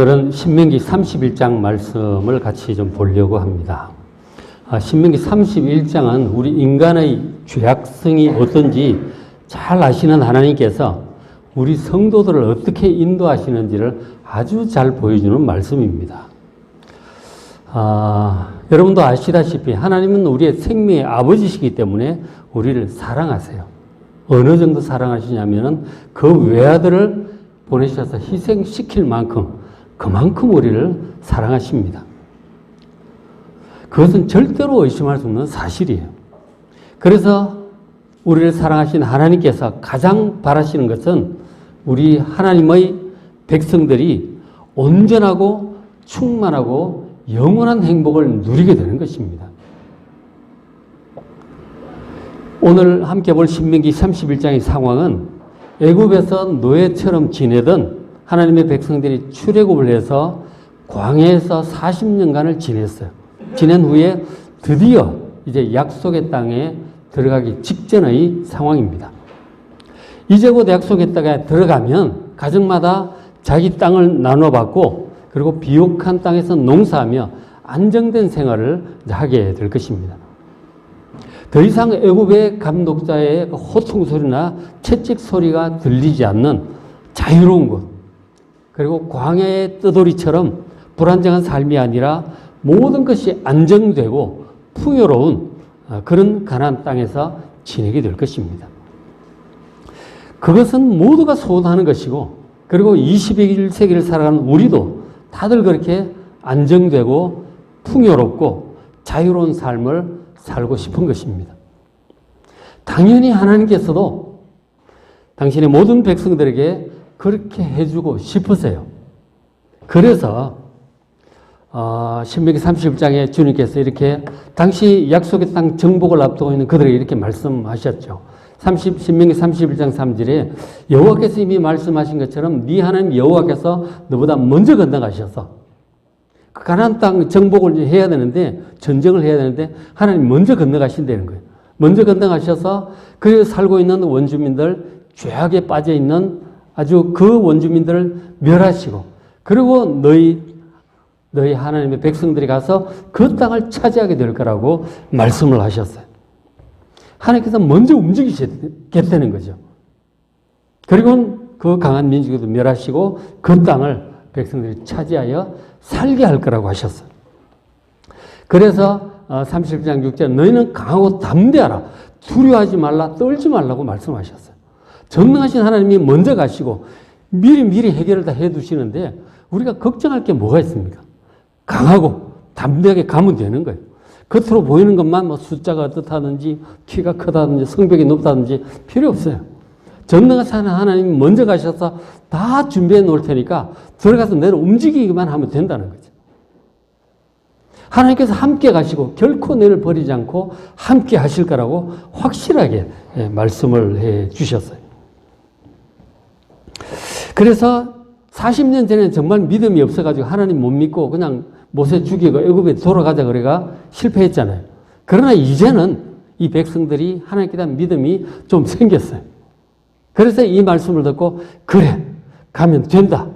오늘은 신명기 31장 말씀을 같이 좀 보려고 합니다. 신명기 31장은 우리 인간의 죄악성이 어떤지 잘 아시는 하나님께서 우리 성도들을 어떻게 인도하시는지를 아주 잘 보여주는 말씀입니다. 여러분도 아시다시피 하나님은 우리의 생명의 아버지시기 때문에 우리를 사랑하세요. 어느 정도 사랑하시냐면은 그 외아들을 보내셔서 희생시킬 만큼 그만큼 우리를 사랑하십니다. 그것은 절대로 의심할 수 없는 사실이에요. 그래서 우리를 사랑하신 하나님께서 가장 바라시는 것은 우리 하나님의 백성들이 온전하고 충만하고 영원한 행복을 누리게 되는 것입니다. 오늘 함께 볼 신명기 31장의 상황은 애굽에서 노예처럼 지내던 하나님의 백성들이 출애굽을 해서 광야에서 40년간을 지냈어요. 지낸 후에 드디어 이제 약속의 땅에 들어가기 직전의 상황입니다. 이제 곧 약속의 땅에 들어가면 가정마다 자기 땅을 나눠받고 그리고 비옥한 땅에서 농사하며 안정된 생활을 하게 될 것입니다. 더 이상 애굽의 감독자의 호통 소리나 채찍 소리가 들리지 않는 자유로운 곳, 그리고 광야의 뜨돌이처럼 불안정한 삶이 아니라 모든 것이 안정되고 풍요로운 그런 가나안 땅에서 지내게 될 것입니다. 그것은 모두가 소원하는 것이고, 그리고 21세기를 살아가는 우리도 다들 그렇게 안정되고 풍요롭고 자유로운 삶을 살고 싶은 것입니다. 당연히 하나님께서도 당신의 모든 백성들에게 그렇게 해주고 싶으세요. 그래서 신명기 31장에 주님께서 이렇게 당시 약속의 땅 정복을 앞두고 있는 그들에게 이렇게 말씀하셨죠. 신명기 31장 3절에 여호와께서 이미 말씀하신 것처럼 네 하나님 여호와께서 너보다 먼저 건너가셔서 그 가나안 땅 정복을 해야 되는데, 전쟁을 해야 되는데 하나님 먼저 건너가신다는 거예요. 먼저 건너가셔서 그 살고 있는 원주민들, 죄악에 빠져 있는 아주 그 원주민들을 멸하시고, 그리고 너희 하나님의 백성들이 가서 그 땅을 차지하게 될 거라고 말씀을 하셨어요. 하나님께서 먼저 움직이시겠다는 거죠. 그리고 그 강한 민족도 멸하시고 그 땅을 백성들이 차지하여 살게 할 거라고 하셨어요. 그래서 31장 6절 너희는 강하고 담대하라. 두려워하지 말라, 떨지 말라고 말씀하셨어요. 전능하신 하나님이 먼저 가시고 미리 해결을 다 해두시는데 우리가 걱정할 게 뭐가 있습니까? 강하고 담대하게 가면 되는 거예요. 겉으로 보이는 것만 뭐 숫자가 어떻다든지 키가 크다든지 성벽이 높다든지 필요 없어요. 전능하신 하나님이 먼저 가셔서 다 준비해 놓을 테니까 들어가서 내가 움직이기만 하면 된다는 거죠. 하나님께서 함께 가시고 결코 너를 버리지 않고 함께 하실 거라고 확실하게 말씀을 해 주셨어요. 그래서 40년 전에는 정말 믿음이 없어가지고 하나님 못 믿고 그냥 모세 죽이고 애굽에 돌아가자 그래가 실패했잖아요. 그러나 이제는 이 백성들이 하나님께 대한 믿음이 좀 생겼어요. 그래서 이 말씀을 듣고 그래 가면 된다.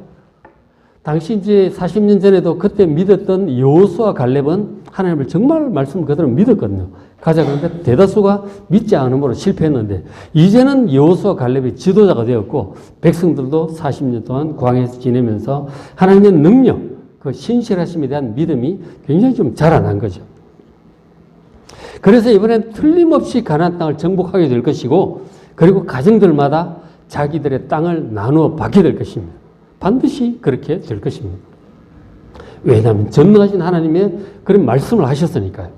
당시 이제 40년 전에도 그때 믿었던 여호수아 갈렙은 하나님을 정말 말씀을 그대로 믿었거든요. 가자 그런데 대다수가 믿지 않음으로 실패했는데 이제는 여호수아 갈렙이 지도자가 되었고 백성들도 40년 동안 광야에서 지내면서 하나님의 능력, 그 신실하심에 대한 믿음이 굉장히 좀 자라난 거죠. 그래서 이번엔 틀림없이 가나안 땅을 정복하게 될 것이고, 그리고 가정들마다 자기들의 땅을 나누어 받게 될 것입니다. 반드시 그렇게 될 것입니다. 왜냐하면 전능하신 하나님의 그런 말씀을 하셨으니까요.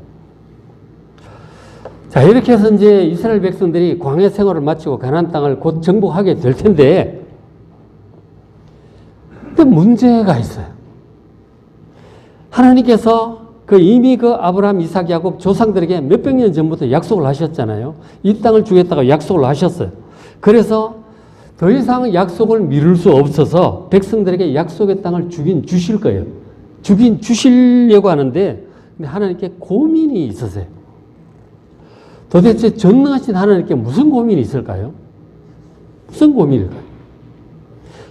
자, 이렇게 해서 이제 이스라엘 백성들이 광야 생활을 마치고 가나안 땅을 곧 정복하게 될 텐데, 근데 문제가 있어요. 하나님께서 이미 아브라함, 이삭, 야곱 조상들에게 몇백 년 전부터 약속을 하셨잖아요. 이 땅을 주겠다고 약속을 하셨어요. 그래서 더 이상 약속을 미룰 수 없어서 백성들에게 약속의 땅을 주긴 주실 거예요. 주긴 주시려고 하는데 하나님께 고민이 있으세요. 도대체 전능하신 하나님께 무슨 고민이 있을까요? 무슨 고민일까요?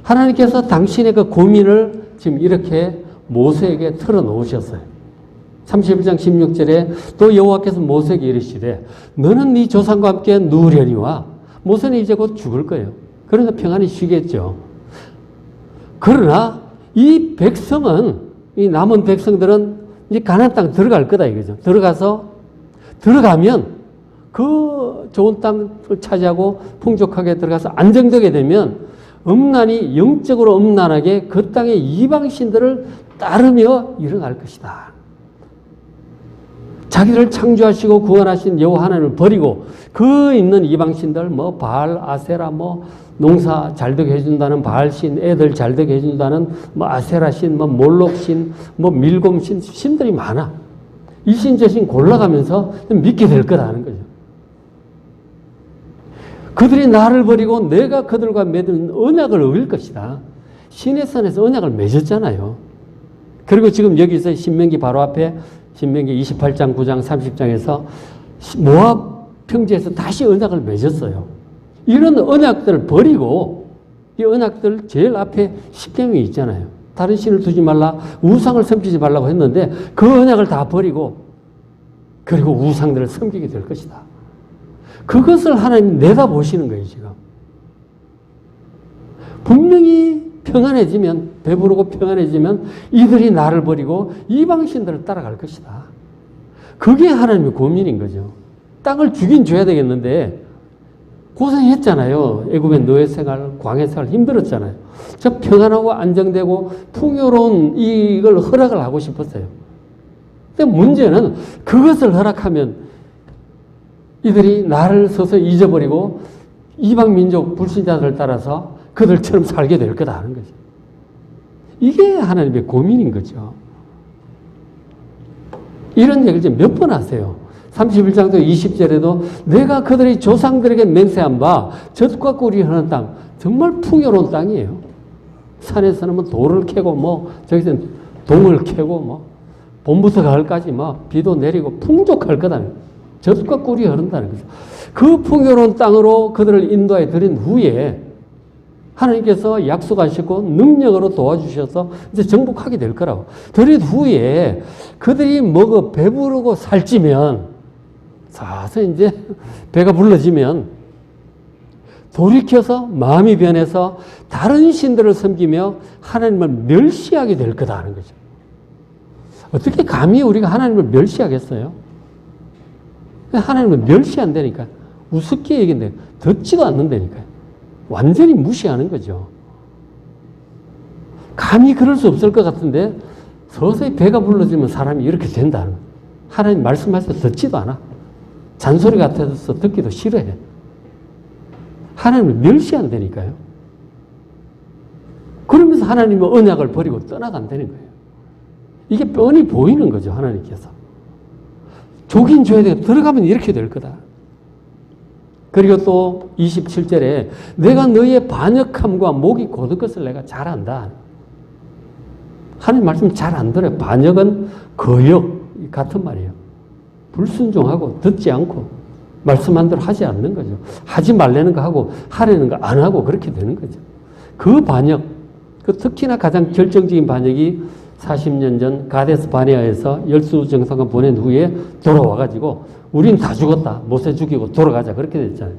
하나님께서 당신의 그 고민을 지금 이렇게 모세에게 털어놓으셨어요. 31장 16절에 또 여호와께서 모세에게 이르시되 너는 네 조상과 함께 누우려니와 모세는 이제 곧 죽을 거예요. 그러나 평안히 쉬겠죠. 그러나 이 백성은, 이 남은 백성들은 이제 가나안 땅 들어갈 거다 이거죠. 들어가면 그 좋은 땅을 차지하고 풍족하게 들어가서 안정되게 되면 음란이 영적으로 음란하게 그 땅의 이방신들을 따르며 일어날 것이다. 자기를 창조하시고 구원하신 여호와 하나님을 버리고 그 있는 이방신들 뭐 바알, 아세라 뭐 농사 잘되게 해준다는 바알신, 애들 잘되게 해준다는 뭐 아세라신, 뭐 몰록신, 뭐 밀곰신, 신들이 많아. 이 신 저 신 골라가면서 믿게 될 거라는 거죠. 그들이 나를 버리고 내가 그들과 맺은 언약을 어길 것이다. 신의 산에서 언약을 맺었잖아요. 그리고 지금 여기서 신명기 바로 앞에 신명기 28장, 9장, 30장에서 모압 평지에서 다시 언약을 맺었어요. 이런 언약들을 버리고 이 언약들 제일 앞에 십계명이 있잖아요. 다른 신을 두지 말라, 우상을 섬기지 말라고 했는데 그 언약을 다 버리고 그리고 우상들을 섬기게 될 것이다. 그것을 하나님 내다보시는 거예요, 지금. 분명히 평안해지면, 배부르고 평안해지면 이들이 나를 버리고 이방신들을 따라갈 것이다. 그게 하나님의 고민인 거죠. 땅을 주긴 줘야 되겠는데 고생했잖아요. 애굽의 노예 생활, 광야 생활 힘들었잖아요. 저 평안하고 안정되고 풍요로운 이걸 허락을 하고 싶었어요. 근데 문제는 그것을 허락하면 이들이 나를 서서히 잊어버리고 이방 민족 불신자들을 따라서 그들처럼 살게 될 거다 하는 거죠. 이게 하나님의 고민인 거죠. 이런 얘기를 몇 번 하세요. 31장도 20절에도 내가 그들의 조상들에게 맹세한 바 젖과 꿀이 흐르는 땅, 정말 풍요로운 땅이에요. 산에서는 뭐 돌을 캐고 뭐 저기서는 동을 캐고 뭐 봄부터 가을까지 뭐 비도 내리고 풍족할 거다. 젖과 꿀이 흐른다는 거죠. 그 풍요로운 땅으로 그들을 인도해 드린 후에 하나님께서 약속하시고 능력으로 도와주셔서 이제 정복하게 될 거라고. 드린 후에 그들이 먹어 배부르고 살찌면 서서히 이제 배가 불러지면 돌이켜서 마음이 변해서 다른 신들을 섬기며 하나님을 멸시하게 될 거다 하는 거죠. 어떻게 감히 우리가 하나님을 멸시하겠어요? 하나님을 멸시한다니까. 우습게 얘기인데 듣지도 않는다니까요. 완전히 무시하는 거죠. 감히 그럴 수 없을 것 같은데 서서히 배가 불러지면 사람이 이렇게 된다는 거예요. 하나님 말씀하셔서 듣지도 않아. 잔소리 같아서 듣기도 싫어해. 하나님을 멸시한다니까요. 그러면서 하나님의 언약을 버리고 떠나간다는 거예요. 이게 뻔히 보이는 거죠, 하나님께서. 조긴 줘야 돼. 들어가면 이렇게 될 거다. 그리고 또 27절에 내가 너희의 반역함과 목이 곧을 것을 내가 잘 안다. 하나님 말씀 잘 안 들어요. 반역은 거역 같은 말이에요. 불순종하고 듣지 않고 말씀한 대로 하지 않는 거죠. 하지 말라는 거 하고 하라는 거 안 하고 그렇게 되는 거죠. 그 반역, 그 특히나 가장 결정적인 반역이 40년 전 가데스 바네아에서 열수 정상관 보낸 후에 돌아와가지고 우린 다 죽었다. 모세 죽이고 돌아가자. 그렇게 됐잖아요.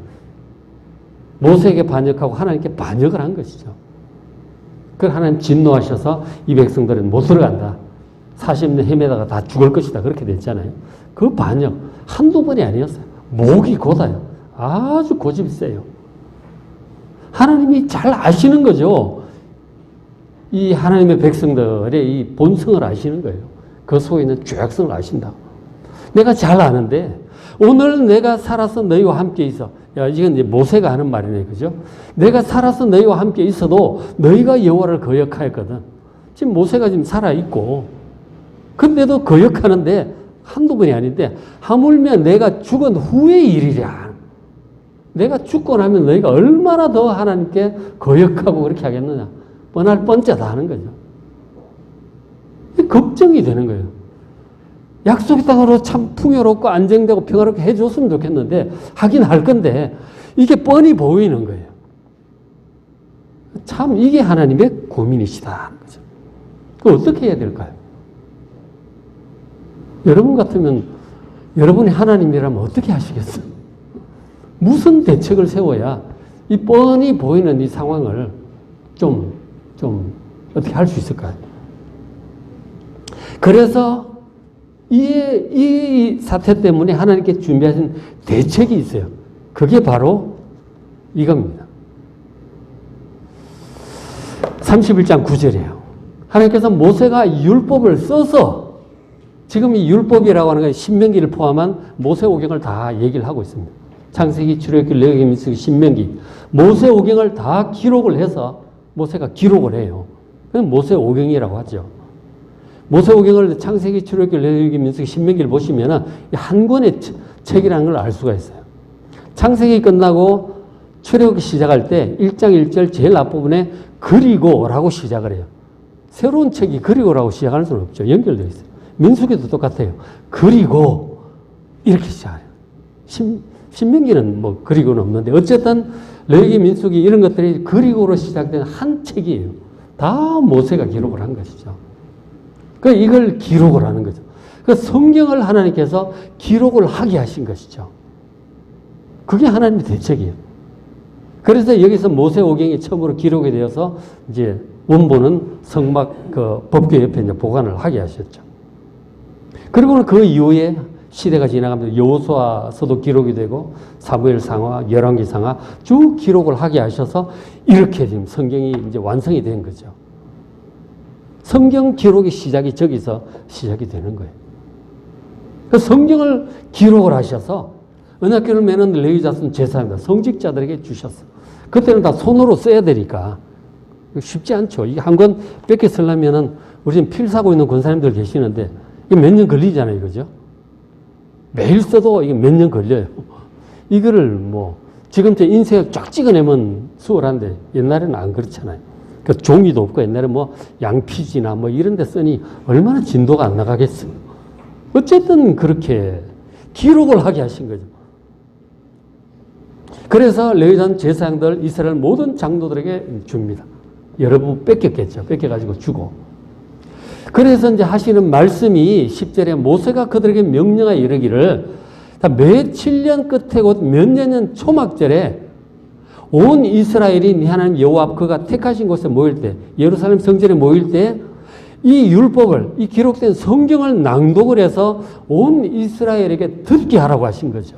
모세에게 반역하고 하나님께 반역을 한 것이죠. 그 하나님 진노하셔서 이 백성들은 못 들어간다. 40년 헤매다가 다 죽을 것이다. 그렇게 됐잖아요. 그 반역 한두 번이 아니었어요. 목이 곧아요. 아주 고집이 세요. 하나님이 잘 아시는 거죠. 이 하나님의 백성들의 이 본성을 아시는 거예요. 그 속에 있는 죄악성을 아신다. 내가 잘 아는데 오늘 내가 살아서 너희와 함께 있어. 야, 이건 이제 모세가 하는 말이네, 그죠? 내가 살아서 너희와 함께 있어도 너희가 여호와를 거역하였거든. 지금 모세가 지금 살아 있고, 근데도 거역하는데 한두 번이 아닌데 하물며 내가 죽은 후의 일이랴. 내가 죽고 나면 너희가 얼마나 더 하나님께 거역하고 그렇게 하겠느냐. 뻔할 뻔짜다 하는 거죠. 걱정이 되는 거예요. 약속의 땅으로 참 풍요롭고 안정되고 평화롭게 해줬으면 좋겠는데 하긴 할 건데 이게 뻔히 보이는 거예요. 참 이게 하나님의 고민이시다 하는 거죠. 어떻게 해야 될까요? 여러분 같으면 여러분이 하나님이라면 어떻게 하시겠어요? 무슨 대책을 세워야 이 뻔히 보이는 이 상황을 좀 어떻게 할 수 있을까요? 그래서 이 사태 때문에 하나님께 준비하신 대책이 있어요. 그게 바로 이겁니다. 31장 9절이에요. 하나님께서 모세가 율법을 써서 지금 이 율법이라고 하는 건 신명기를 포함한 모세오경을 다 얘기를 하고 있습니다. 창세기, 출애굽기, 레위기, 민수기, 신명기 모세 오경을 다 기록을 해서 모세가 기록을 해요. 그건 모세오경이라고 하죠. 모세오경을 창세기, 출애굽기, 레위기, 민수기, 신명기를 보시면은 한 권의 책이라는 걸 알 수가 있어요. 창세기 끝나고 출애굽기 시작할 때 1장 1절 제일 앞부분에 그리고라고 시작을 해요. 새로운 책이 그리고라고 시작할 수는 없죠. 연결되어 있어요. 민수기도 똑같아요. 그리고 이렇게 시작해요. 신명기는 뭐 그리고는 없는데 어쨌든 레위기, 민수기 이런 것들이 그리고로 시작된 한 책이에요. 다 모세가 기록을 한 것이죠. 그 이걸 기록을 하는 거죠. 그 성경을 하나님께서 기록을 하게 하신 것이죠. 그게 하나님의 대책이에요. 그래서 여기서 모세오경이 처음으로 기록이 되어서 이제 원본은 성막 그 법궤 옆에 이제 보관을 하게 하셨죠. 그리고는 그 이후에 시대가 지나가면서 여호수아서도 기록이 되고 사무엘상하, 열왕기상하 쭉 기록을 하게 하셔서 이렇게 지금 성경이 이제 완성이 된 거죠. 성경 기록의 시작이 저기서 시작이 되는 거예요. 그 성경을 기록을 하셔서 언약궤를 매는 레위 자손 제사장들, 성직자들에게 주셨어. 그때는 다 손으로 써야 되니까 쉽지 않죠. 이게 한 권 뺏겨 쓰려면은 우리 지금 필 사고 있는 권사님들 계시는데 이게 몇 년 걸리잖아요, 그죠? 매일 써도 이게 몇 년 걸려요. 이거를 뭐 지금 제 인쇄 쫙 찍어내면 수월한데 옛날에는 안 그렇잖아요. 그 종이도 없고 옛날에 뭐 양피지나 뭐 이런 데 쓰니 얼마나 진도가 안 나가겠어요. 어쨌든 그렇게 기록을 하게 하신 거죠. 그래서 레위전 제사장들 이스라엘 모든 장로들에게 줍니다. 여러분 뺏겼겠죠. 뺏겨가지고 주고. 그래서 이제 하시는 말씀이 10절에 모세가 그들에게 명령하여 이르기를 매 7년 끝에 곧 몇 년 초막절에 온 이스라엘이 네 하나님 여호와 앞 그가 택하신 곳에 모일 때 예루살렘 성전에 모일 때 이 율법을 이 기록된 성경을 낭독을 해서 온 이스라엘에게 듣게 하라고 하신 거죠.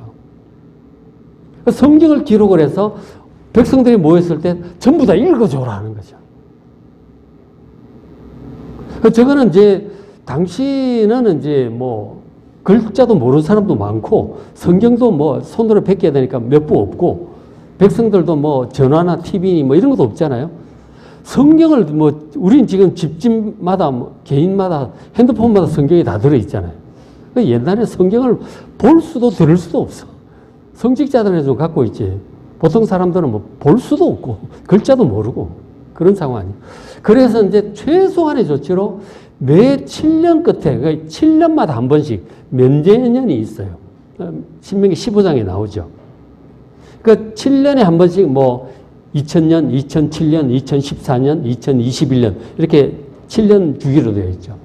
성경을 기록을 해서 백성들이 모였을 때 전부 다 읽어줘라 하는 거죠. 저거는 이제 당시는 이제 뭐 글자도 모르는 사람도 많고 성경도 뭐 손으로 베껴야 되니까 몇 부 없고 백성들도 뭐 전화나 TV 뭐 이런 것도 없잖아요. 성경을 뭐 우린 지금 집집마다 뭐 개인마다 핸드폰마다 성경이 다 들어있잖아요. 옛날에 성경을 볼 수도 들을 수도 없어. 성직자들은 좀 갖고 있지. 보통 사람들은 뭐 볼 수도 없고 글자도 모르고 그런 상황이에요. 그래서 이제 최소한의 조치로 매 7년 끝에, 그러니까 7년마다 한 번씩 면제년이 있어요. 신명기 15장에 나오죠. 그러니까 7년에 한 번씩 뭐 2000년, 2007년, 2014년, 2021년 이렇게 7년 주기로 되어 있죠.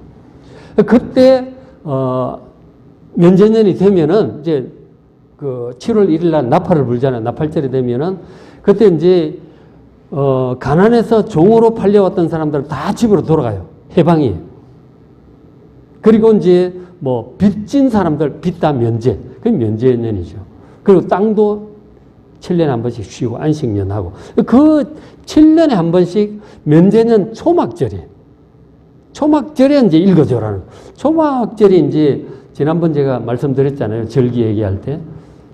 그때 면제년이 되면은 이제 그 7월 1일 날 나팔을 불잖아요. 나팔절이 되면은 그때 이제 가난해서 종으로 팔려왔던 사람들은 다 집으로 돌아가요. 해방이에요. 그리고 이제 뭐 빚진 사람들 빚 다 면제. 그게 면제년이죠. 그리고 땅도 7년에 한 번씩 쉬고 안식년하고 그 7년에 한 번씩 면제년 초막절이에요. 초막절에 이제 읽어줘라는. 초막절이 이제 지난번 제가 말씀드렸잖아요. 절기 얘기할 때.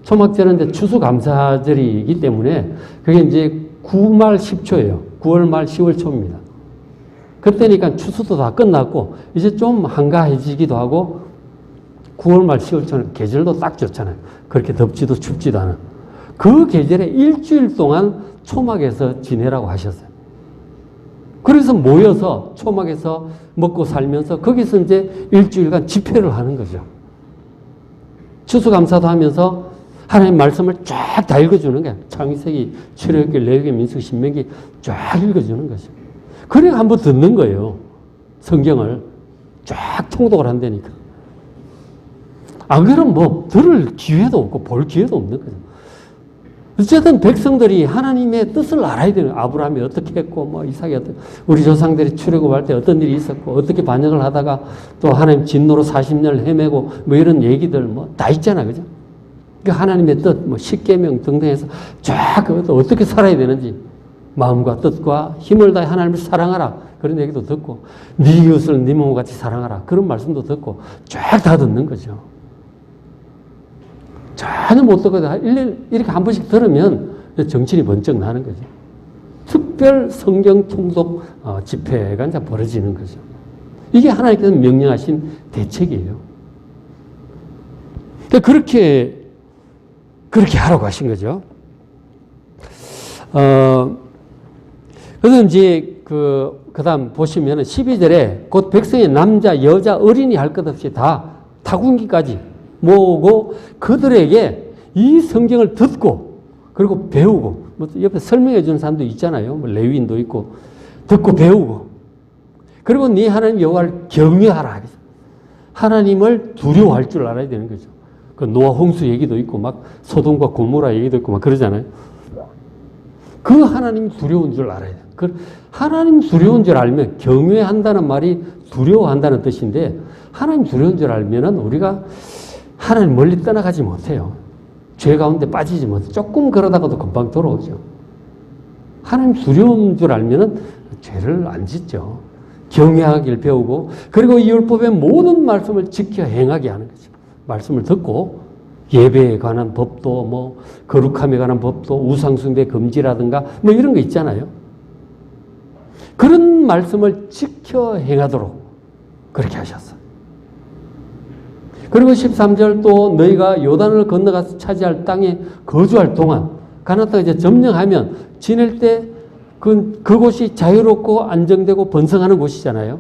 초막절은 이제 추수감사절이기 때문에 그게 이제 9말 10초예요. 9월 말 10월 초입니다. 그때니까 추수도 다 끝났고 이제 좀 한가해지기도 하고 9월 말 10월 초는 계절도 딱 좋잖아요. 그렇게 덥지도 춥지도 않은. 그 계절에 일주일 동안 초막에서 지내라고 하셨어요. 그래서 모여서 초막에서 먹고 살면서 거기서 이제 일주일간 집회를 하는 거죠. 추수감사도 하면서 하나님 말씀을 쫙 다 읽어주는 거야. 창세기, 출애굽기, 레위기, 민수기, 신명기 쫙 읽어주는 거죠. 그래 한번 듣는 거예요. 성경을 쫙 통독을 한다니까. 안 그러면 뭐 들을 기회도 없고 볼 기회도 없는 거죠. 어쨌든 백성들이 하나님의 뜻을 알아야 되는, 아브라함이 어떻게 했고, 뭐 이삭이 어떻게, 우리 조상들이 출애굽할 때 어떤 일이 있었고, 어떻게 반역을 하다가 또 하나님 진노로 40년을 헤매고, 뭐 이런 얘기들 뭐 다 있잖아, 그죠? 그러니까 하나님의 뜻, 뭐 십계명 등등해서 쫙 어떻게 살아야 되는지, 마음과 뜻과 힘을 다해 하나님을 사랑하라, 그런 얘기도 듣고, 네 이웃을 네 몸과 같이 사랑하라, 그런 말씀도 듣고 쫙 다 듣는 거죠. 전혀 못 듣거든. 1년 이렇게 한 번씩 들으면 정신이 번쩍 나는 거죠. 특별 성경 통독 집회가 이제 벌어지는 거죠. 이게 하나님께서 명령하신 대책이에요. 그렇게 하라고 하신 거죠. 그래서 이제 그 다음 보시면은 12절에 곧 백성의 남자, 여자, 어린이 할 것 없이 다 타군기까지 모으고 그들에게 이 성경을 듣고 그리고 배우고, 뭐 옆에 설명해 주는 사람도 있잖아요. 뭐 레위인도 있고, 듣고 배우고, 그리고 네 하나님 여호와를 경외하라. 하나님을 두려워할 줄 알아야 되는 거죠. 그 노아 홍수 얘기도 있고 막 소돔과 고모라 얘기도 있고 막 그러잖아요. 그 하나님 두려운 줄 알아야 돼요. 그 하나님 두려운 줄 알면, 경외한다는 말이 두려워한다는 뜻인데, 하나님 두려운 줄 알면은 우리가 하나님 멀리 떠나가지 못해요. 죄 가운데 빠지지 못해요. 조금 그러다가도 금방 돌아오죠. 하나님 두려운 줄 알면은 죄를 안 짓죠. 경외하길 배우고, 그리고 이 율법의 모든 말씀을 지켜 행하게 하는 거죠. 말씀을 듣고 예배에 관한 법도, 뭐 거룩함에 관한 법도, 우상숭배 금지라든가 뭐 이런 거 있잖아요. 그런 말씀을 지켜 행하도록 그렇게 하셨어요. 그리고 13절 또 너희가 요단을 건너가서 차지할 땅에 거주할 동안, 가나안 땅 이제 점령하면 지낼 때 그곳이 자유롭고 안정되고 번성하는 곳이잖아요.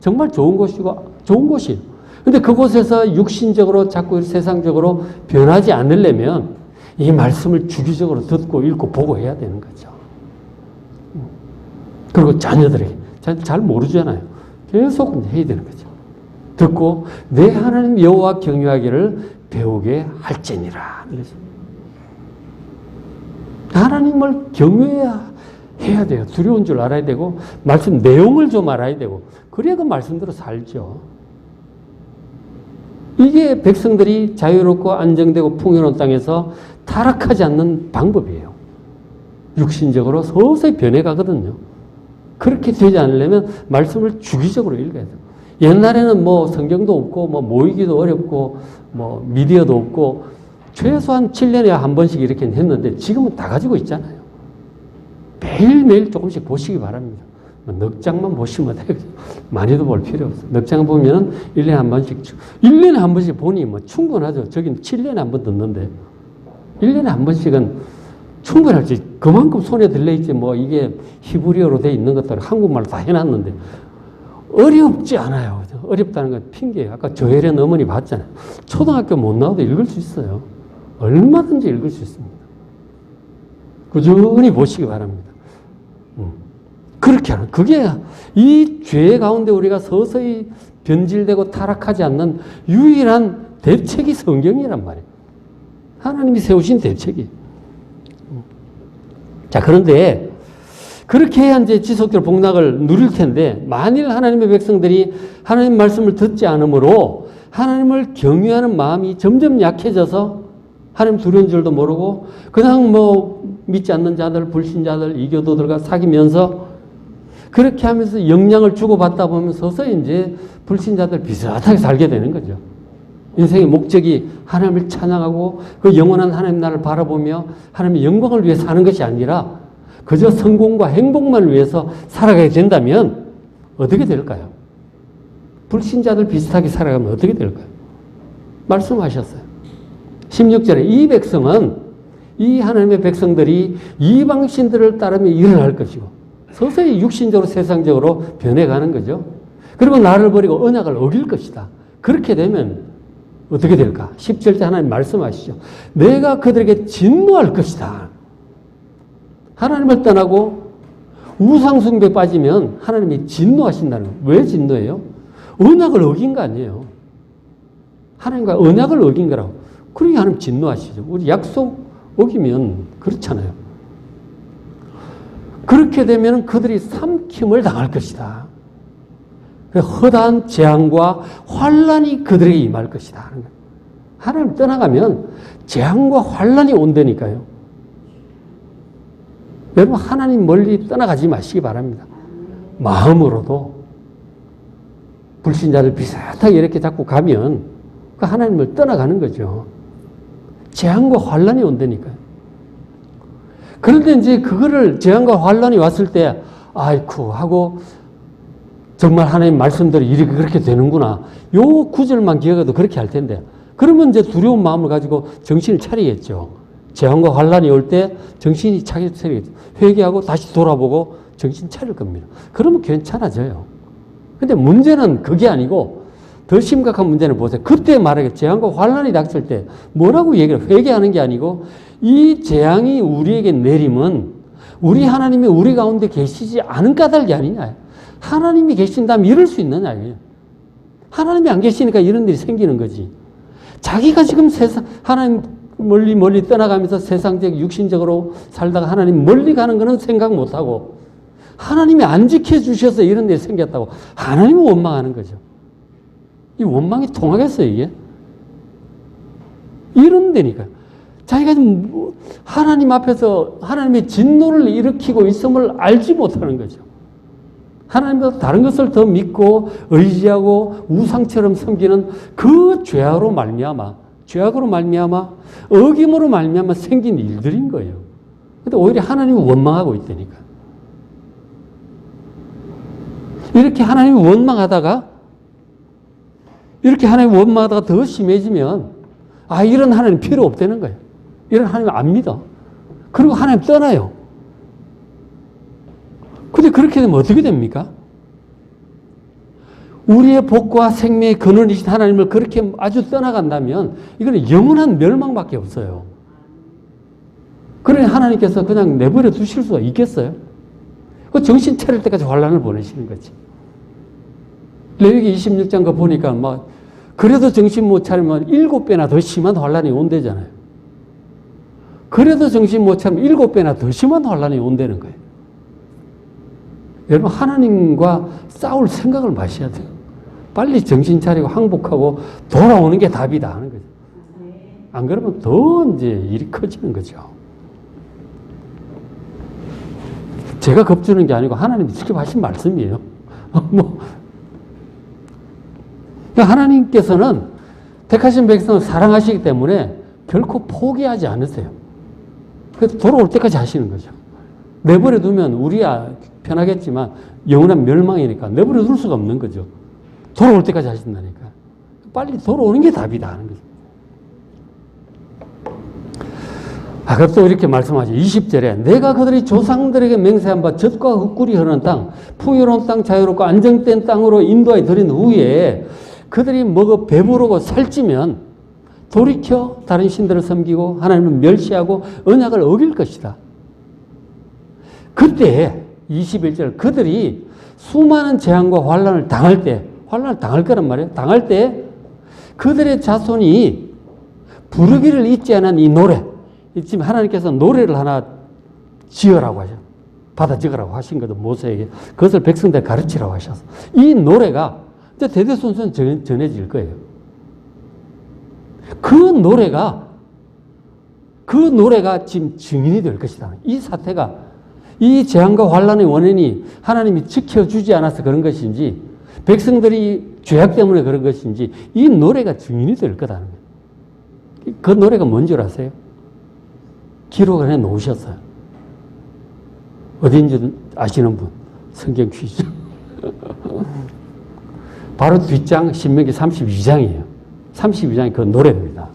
정말 좋은 곳이고 좋은 곳이에요. 근데 그곳에서 육신적으로 자꾸 세상적으로 변하지 않으려면 이 말씀을 주기적으로 듣고 읽고 보고 해야 되는 거죠. 그리고 자녀들에게 잘 모르잖아요. 계속 해야 되는 거죠. 듣고 내 하나님 여호와 경외하기를 배우게 할지니라. 하나님을 경외해야 돼요. 두려운 줄 알아야 되고, 말씀 내용을 좀 알아야 되고, 그래야 그 말씀대로 살죠. 이게 백성들이 자유롭고 안정되고 풍요로운 땅에서 타락하지 않는 방법이에요. 육신적으로 서서히 변해가거든요. 그렇게 되지 않으려면 말씀을 주기적으로 읽어야 돼요. 옛날에는 뭐 성경도 없고, 뭐 모이기도 어렵고, 뭐 미디어도 없고, 최소한 7년에 한 번씩 이렇게 했는데 지금은 다 가지고 있잖아요. 매일매일 조금씩 보시기 바랍니다. 넉 장만 보시면 돼요. 많이도 볼 필요 없어요. 넉 장 보면은 1년에 한 번씩, 1년에 한 번씩 보니 뭐 충분하죠. 저긴 7년에 한 번 듣는데, 1년에 한 번씩은 충분하지. 그만큼 손에 들려있지. 뭐 이게 히브리어로 돼 있는 것들을 한국말로 다 해놨는데, 어렵지 않아요. 어렵다는 건 핑계예요. 아까 조혜련 어머니 봤잖아요. 초등학교 못 나와도 읽을 수 있어요. 얼마든지 읽을 수 있습니다. 꾸준히 보시기 바랍니다. 그렇게 하는, 그게 이 죄 가운데 우리가 서서히 변질되고 타락하지 않는 유일한 대책이 성경이란 말이에요. 하나님이 세우신 대책이. 자, 그런데 그렇게 해야 이제 지속적으로 복락을 누릴 텐데, 만일 하나님의 백성들이 하나님 말씀을 듣지 않으므로 하나님을 경외하는 마음이 점점 약해져서 하나님 두려운 줄도 모르고 그냥 뭐 믿지 않는 자들, 불신자들, 이교도들과 사귀면서 그렇게 하면서 영향을 주고받다 보면 서서히 이제 불신자들 비슷하게 살게 되는 거죠. 인생의 목적이 하나님을 찬양하고 그 영원한 하나님 나라를 바라보며 하나님의 영광을 위해 사는 것이 아니라 그저 성공과 행복만을 위해서 살아가게 된다면 어떻게 될까요? 불신자들 비슷하게 살아가면 어떻게 될까요? 말씀하셨어요. 16절에 이 백성은, 이 하나님의 백성들이 이방신들을 따르며 일을 할 것이고 서서히 육신적으로 세상적으로 변해가는 거죠. 그리고 나를 버리고 언약을 어길 것이다. 그렇게 되면 어떻게 될까? 10절째 하나님 말씀하시죠. 내가 그들에게 진노할 것이다. 하나님을 떠나고 우상숭배 빠지면 하나님이 진노하신다는 거예요. 왜 진노해요? 언약을 어긴 거 아니에요. 하나님과 언약을 어긴 거라고. 그러니 하나님 진노하시죠. 우리 약속 어기면 그렇잖아요. 그렇게 되면 그들이 삼킴을 당할 것이다. 허다한 재앙과 환란이 그들에게 임할 것이다. 하나님 떠나가면 재앙과 환란이 온다니까요. 여러분 하나님 멀리 떠나가지 마시기 바랍니다. 마음으로도 불신자들 비슷하게 이렇게 자꾸 가면 그 하나님을 떠나가는 거죠. 재앙과 환란이 온다니까요. 그런데 이제 그거를 재앙과 환란이 왔을 때 아이쿠 하고 정말 하나님 말씀대로 일이 그렇게 되는구나. 요 구절만 기억해도 그렇게 할 텐데 그러면 이제 두려운 마음을 가지고 정신을 차리겠죠. 재앙과 환란이 올 때 정신이 차리겠죠. 회개하고 다시 돌아보고 정신 차릴 겁니다. 그러면 괜찮아져요. 근데 문제는 그게 아니고 더 심각한 문제는 보세요. 그때 말하게 재앙과 환란이 닥칠 때 뭐라고 얘기를 회개하는 게 아니고 이 재앙이 우리에게 내림은 우리 하나님이 우리 가운데 계시지 않은 까닭이 아니냐. 하나님이 계신다면 이럴 수 있느냐. 하나님이 안 계시니까 이런 일이 생기는 거지. 자기가 지금 세상 하나님 멀리 떠나가면서 세상적 육신적으로 살다가 하나님 멀리 가는 거는 생각 못하고 하나님이 안 지켜주셔서 이런 일이 생겼다고 하나님을 원망하는 거죠. 이 원망이 통하겠어요, 이게? 이런 데니까. 자기가 하나님 앞에서 하나님의 진노를 일으키고 있음을 알지 못하는 거죠. 하나님보다 다른 것을 더 믿고 의지하고 우상처럼 섬기는 그 죄악으로 말미암아 어김으로 말미암아 생긴 일들인 거예요. 근데 오히려 하나님을 원망하고 있다니까. 이렇게 하나님을 원망하다가 더 심해지면 이런 하나님 필요 없다는 거예요. 이런 하나님 안 믿어. 그리고 하나님 떠나요. 근데 그렇게 되면 어떻게 됩니까? 우리의 복과 생명의 근원이신 하나님을 그렇게 아주 떠나간다면 이거는 영원한 멸망밖에 없어요. 그러니 하나님께서 그냥 내버려 두실 수가 있겠어요? 그 정신 차릴 때까지 환란을 보내시는 거지. 레위기 26장 거 보니까 그래도 정신 못 차리면 7배나 더 심한 환란이 온대잖아요. 그래도 정신 못 차리면 7배나 더 심한 환란이 온다는 거예요. 여러분 하나님과 싸울 생각을 마셔야 돼요. 빨리 정신 차리고 항복하고 돌아오는 게 답이다 하는 거죠. 안 그러면 더 이제 일이 커지는 거죠. 제가 겁주는 게 아니고 하나님이 직접 하신 말씀이에요. 하나님께서는 택하신 백성을 사랑하시기 때문에 결코 포기하지 않으세요. 그래서 돌아올 때까지 하시는 거죠. 내버려 두면 우리야 편하겠지만 영원한 멸망이니까 내버려 둘 수가 없는 거죠. 돌아올 때까지 하신다니까. 빨리 돌아오는 게 답이다 하는 거죠. 그럼 또 이렇게 말씀하죠. 20절에 내가 그들이 조상들에게 맹세한 바 젖과 흙꿀이 흐르는 땅, 풍요로운 땅, 자유롭고 안정된 땅으로 인도하여 드린 후에 그들이 먹어 배부르고 살찌면 돌이켜 다른 신들을 섬기고 하나님을 멸시하고 언약을 어길 것이다. 그때 21절 그들이 수많은 재앙과 환란을 당할 때 환란을 당할 거란 말이에요. 당할 때 그들의 자손이 부르기를 잊지 않은 이 노래 지금 하나님께서 노래를 하나 지으라고 하죠. 받아 적으라고 하신 것도 모세에게 그것을 백성들 가르치라고 하셔서 이 노래가 이제 대대손손 전해질 거예요. 그 노래가 지금 증인이 될 것이다. 이 사태가 이 재앙과 환란의 원인이 하나님이 지켜주지 않아서 그런 것인지 백성들이 죄악 때문에 그런 것인지 이 노래가 증인이 될 거다는 거예요. 그 노래가 뭔 줄 아세요? 기록을 해 놓으셨어요. 어딘지 아시는 분? 성경 퀴즈. 바로 뒷장 신명기 32장이에요. 32장이 그 노래입니다.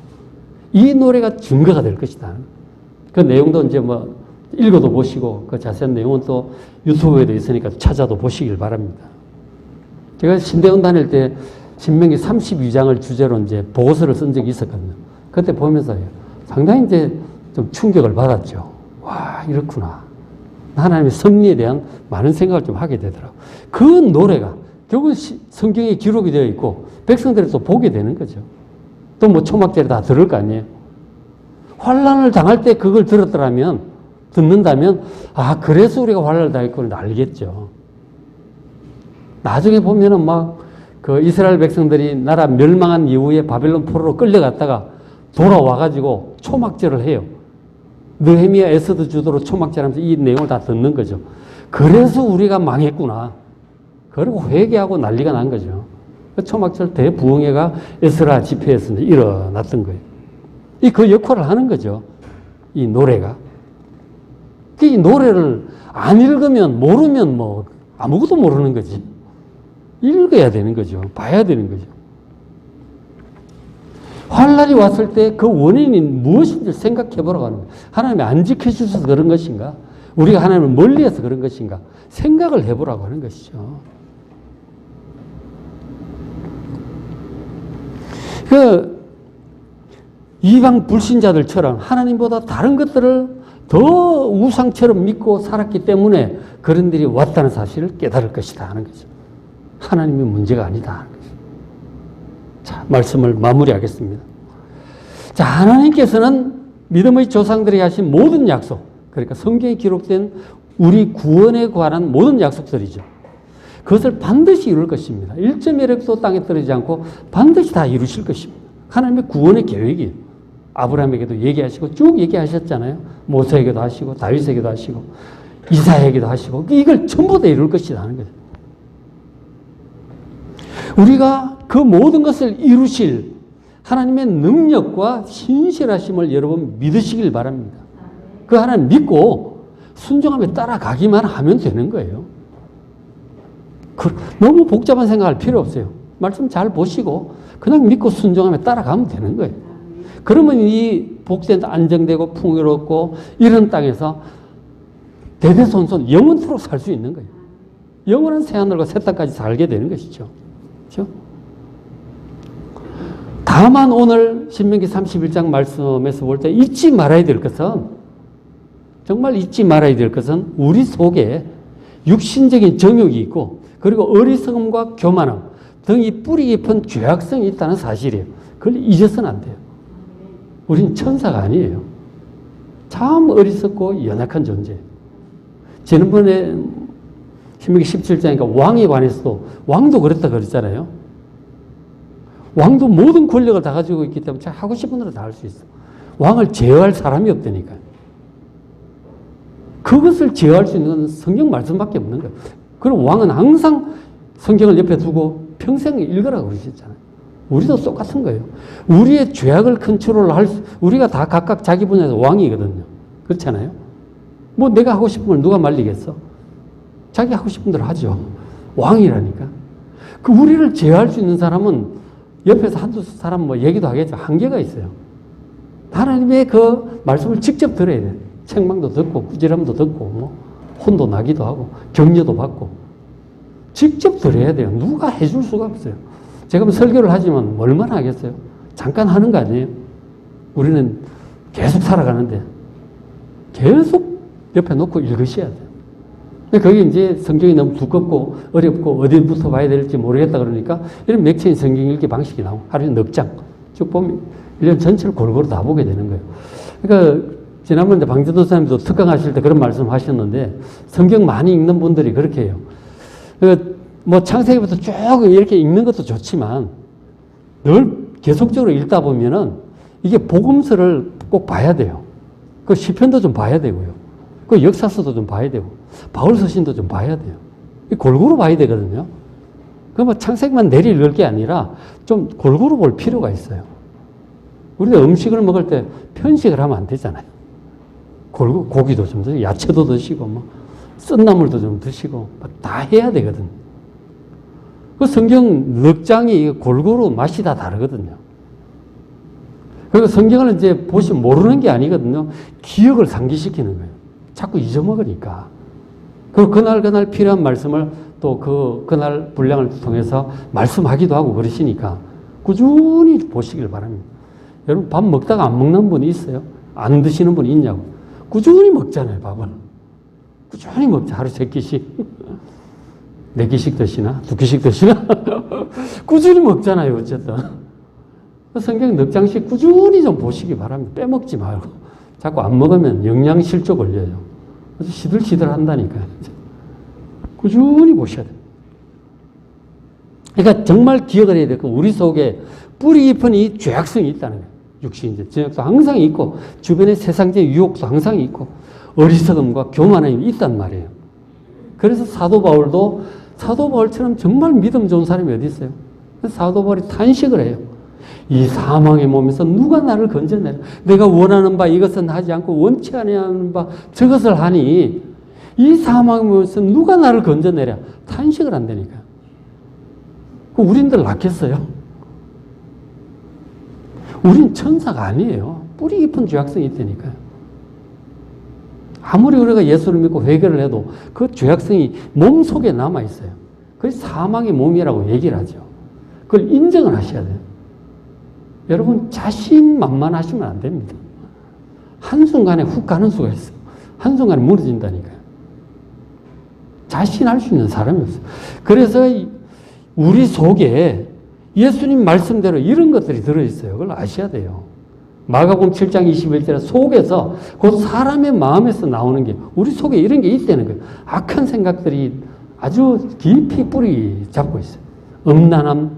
이 노래가 증거가 될 것이다. 그 내용도 이제 읽어도 보시고 그 자세한 내용은 또 유튜브에도 있으니까 찾아도 보시길 바랍니다. 제가 신대원 다닐 때 신명기 32장을 주제로 이제 보고서를 쓴 적이 있었거든요. 그때 보면서 상당히 이제 좀 충격을 받았죠. 와, 이렇구나. 하나님의 섭리에 대한 많은 생각을 좀 하게 되더라고요. 그 노래가 결국 성경에 기록이 되어 있고 백성들이 또 보게 되는 거죠. 또 뭐 초막절에 다 들을 거 아니에요. 환난을 당할 때 그걸 듣는다면 아 그래서 우리가 환난을 당했구나 알겠죠. 나중에 보면은 막 그 이스라엘 백성들이 나라 멸망한 이후에 바벨론 포로로 끌려갔다가 돌아와가지고 초막절을 해요. 느헤미야 에스더 주도로 초막절하면서 이 내용을 다 듣는 거죠. 그래서 우리가 망했구나. 그리고 회개하고 난리가 난 거죠. 초막절 대부흥회가 에스라 집회에서 일어났던 거예요. 그 역할을 하는 거죠. 이 노래가. 이 노래를 안 읽으면 모르면 뭐 아무것도 모르는 거지. 읽어야 되는 거죠. 봐야 되는 거죠. 환난이 왔을 때 그 원인이 무엇인지 생각해 보라고 하는 거예요. 하나님이 안 지켜주셔서 그런 것인가? 우리가 하나님을 멀리해서 그런 것인가? 생각을 해보라고 하는 것이죠. 이방 불신자들처럼 하나님보다 다른 것들을 더 우상처럼 믿고 살았기 때문에 그런 일이 왔다는 사실을 깨달을 것이다 하는 거죠. 하나님의 문제가 아니다 하는 거죠. 자, 말씀을 마무리하겠습니다. 자, 하나님께서는 믿음의 조상들이 하신 모든 약속, 그러니까 성경에 기록된 우리 구원에 관한 모든 약속들이죠. 그것을 반드시 이룰 것입니다. 1.1획도 땅에 떨어지지 않고 반드시 다 이루실 것입니다. 하나님의 구원의 계획이에요. 아브라함에게도 얘기하시고 쭉 얘기하셨잖아요. 모세에게도 하시고 다윗에게도 하시고 이사야에게도 하시고 이걸 전부 다 이룰 것이다 하는 거죠. 우리가 그 모든 것을 이루실 하나님의 능력과 신실하심을 여러분 믿으시길 바랍니다. 그 하나님 믿고 순종하며 따라가기만 하면 되는 거예요. 너무 복잡한 생각할 필요 없어요. 말씀 잘 보시고 그냥 믿고 순종하며 따라가면 되는 거예요. 그러면 이 복된 안정되고 풍요롭고 이런 땅에서 대대손손 영원토록 살 수 있는 거예요. 영원한 새하늘과 새 땅까지 살게 되는 것이죠. 그렇죠? 다만 오늘 신명기 31장 말씀에서 볼 때 잊지 말아야 될 것은 정말 잊지 말아야 될 것은 우리 속에 육신적인 정욕이 있고 그리고 어리석음과 교만함 등이 뿌리 깊은 죄악성이 있다는 사실이에요. 그걸 잊어서는 안 돼요. 우린 천사가 아니에요. 참 어리석고 연약한 존재예요. 지난번에 신명기 17장이니까 왕에 관해서도 왕도 그랬다 그랬잖아요. 왕도 모든 권력을 다 가지고 있기 때문에 자기 하고 싶은 대로 다 할 수 있어. 왕을 제어할 사람이 없다니까요. 그것을 제어할 수 있는 건 성경 말씀밖에 없는 거예요. 그리고 왕은 항상 성경을 옆에 두고 평생 읽으라고 그러셨잖아요. 우리도 똑같은 거예요. 우리의 죄악을 컨트롤할 우리가 다 각각 자기 분야에서 왕이거든요. 그렇잖아요. 뭐 내가 하고 싶은 걸 누가 말리겠어? 자기 하고 싶은 대로 하죠. 왕이라니까. 그 우리를 제어할 수 있는 사람은 옆에서 한두 사람 뭐 얘기도 하겠죠. 한계가 있어요. 하나님의 그 말씀을 직접 들어야 돼요. 책망도 듣고 꾸지람도 듣고 뭐 혼도 나기도 하고 격려도 받고 직접 들어야 돼요. 누가 해줄 수가 없어요. 제가 뭐 설교를 하지만 얼마나 하겠어요? 잠깐 하는 거 아니에요? 우리는 계속 살아가는데 계속 옆에 놓고 읽으셔야 돼요. 근데 그게 이제 성경이 너무 두껍고 어렵고 어디부터 봐야 될지 모르겠다 그러니까 이런 맥체인 성경 읽기 방식이 나오고 하루에 넉 장 쭉 보면 1년 전체를 골고루 다 보게 되는 거예요. 그러니까 지난번에 방전도 사님도 특강하실 때 그런 말씀 하셨는데 성경 많이 읽는 분들이 그렇게 해요. 그러니까 뭐 창세기부터 쭉 이렇게 읽는 것도 좋지만 늘 계속적으로 읽다 보면은 이게 복음서를 꼭 봐야 돼요. 그 시편도 좀 봐야 되고요. 그 역사서도 좀 봐야 되고 바울 서신도 좀 봐야 돼요. 골고루 봐야 되거든요. 그 뭐 창세기만 내리 읽을 게 아니라 좀 골고루 볼 필요가 있어요. 우리가 음식을 먹을 때 편식을 하면 안 되잖아요. 고기도 좀 드시고 야채도 드시고 뭐 쓴나물도 좀 드시고 다 해야 되거든. 그 성경 넉 장이 골고루 맛이 다 다르거든요. 그리고 성경을 이제 보시면 모르는 게 아니거든요. 기억을 상기시키는 거예요. 자꾸 잊어먹으니까. 그리고 그날 필요한 말씀을 또 그날 분량을 통해서 말씀하기도 하고 그러시니까 꾸준히 보시길 바랍니다. 여러분 밥 먹다가 안 먹는 분이 있어요? 안 드시는 분이 있냐고. 꾸준히 먹잖아요, 밥은. 꾸준히 먹자. 하루 3끼씩. 4끼씩 드시나? 2끼씩 드시나? 꾸준히 먹잖아요, 어쨌든. 성경 넉 장씩 꾸준히 좀 보시기 바랍니다. 빼먹지 말고. 자꾸 안 먹으면 영양실조 걸려요. 그래서 시들시들 한다니까요. 꾸준히 보셔야 돼요. 그러니까 정말 기억을 해야 될 거, 우리 속에 뿌리 깊은 이 죄악성이 있다는 거예요. 육신적 죄악도 항상 있고, 주변의 세상적인 유혹도 항상 있고, 어리석음과 교만함이 있단 말이에요. 그래서 사도 바울처럼 정말 믿음 좋은 사람이 어디 있어요? 사도 바울이 탄식을 해요. 이 사망의 몸에서 누가 나를 건져내라. 내가 원하는 바 이것은 하지 않고 원치 아니하는 바 저것을 하니 이 사망의 몸에서 누가 나를 건져내라. 탄식을 한다니까. 우린들 낫겠어요? 우린 천사가 아니에요. 뿌리 깊은 죄악성이 있다니까요. 아무리 우리가 예수를 믿고 회개를 해도 그 죄악성이 몸 속에 남아있어요. 그래서 사망의 몸이라고 얘기를 하죠. 그걸 인정을 하셔야 돼요. 여러분, 자신만만하시면 안 됩니다. 한순간에 훅 가는 수가 있어요. 한순간에 무너진다니까요. 자신할 수 있는 사람이 없어요. 그래서 우리 속에 예수님 말씀대로 이런 것들이 들어있어요. 그걸 아셔야 돼요. 마가복음 7장 21절에 속에서 곧 사람의 마음에서 나오는 게 우리 속에 이런 게 있다는 거예요. 악한 생각들이 아주 깊이 뿌리 잡고 있어요. 음란함,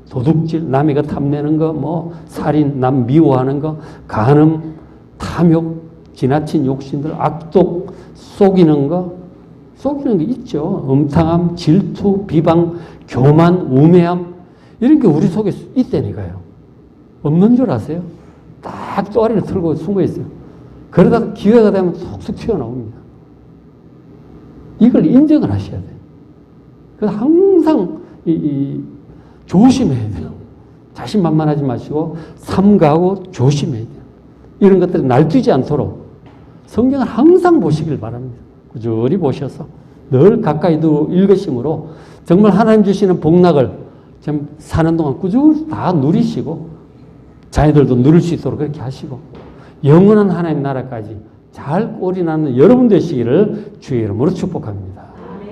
도둑질, 남의 것 탐내는 거, 살인, 남 미워하는 거, 간음, 탐욕, 지나친 욕심들, 악독, 속이는 거 있죠. 음탕함, 질투, 비방, 교만, 우매함 이런 게 우리 속에 있다니까요. 없는 줄 아세요? 딱 쪼아리를 틀고 숨어 있어요. 그러다가 기회가 되면 툭툭 튀어나옵니다. 이걸 인정을 하셔야 돼요. 그래서 항상 조심해야 돼요. 자신만만하지 마시고 삼가하고 조심해야 돼요. 이런 것들이 날뛰지 않도록 성경을 항상 보시길 바랍니다. 꾸준히 보셔서 늘 가까이 읽으심으로 정말 하나님 주시는 복락을 지금 사는 동안 꾸준히 다 누리시고 자녀들도 누릴 수 있도록 그렇게 하시고 영원한 하나님 나라까지 잘 꼴이 나는 여러분 되시기를 주의 이름으로 축복합니다.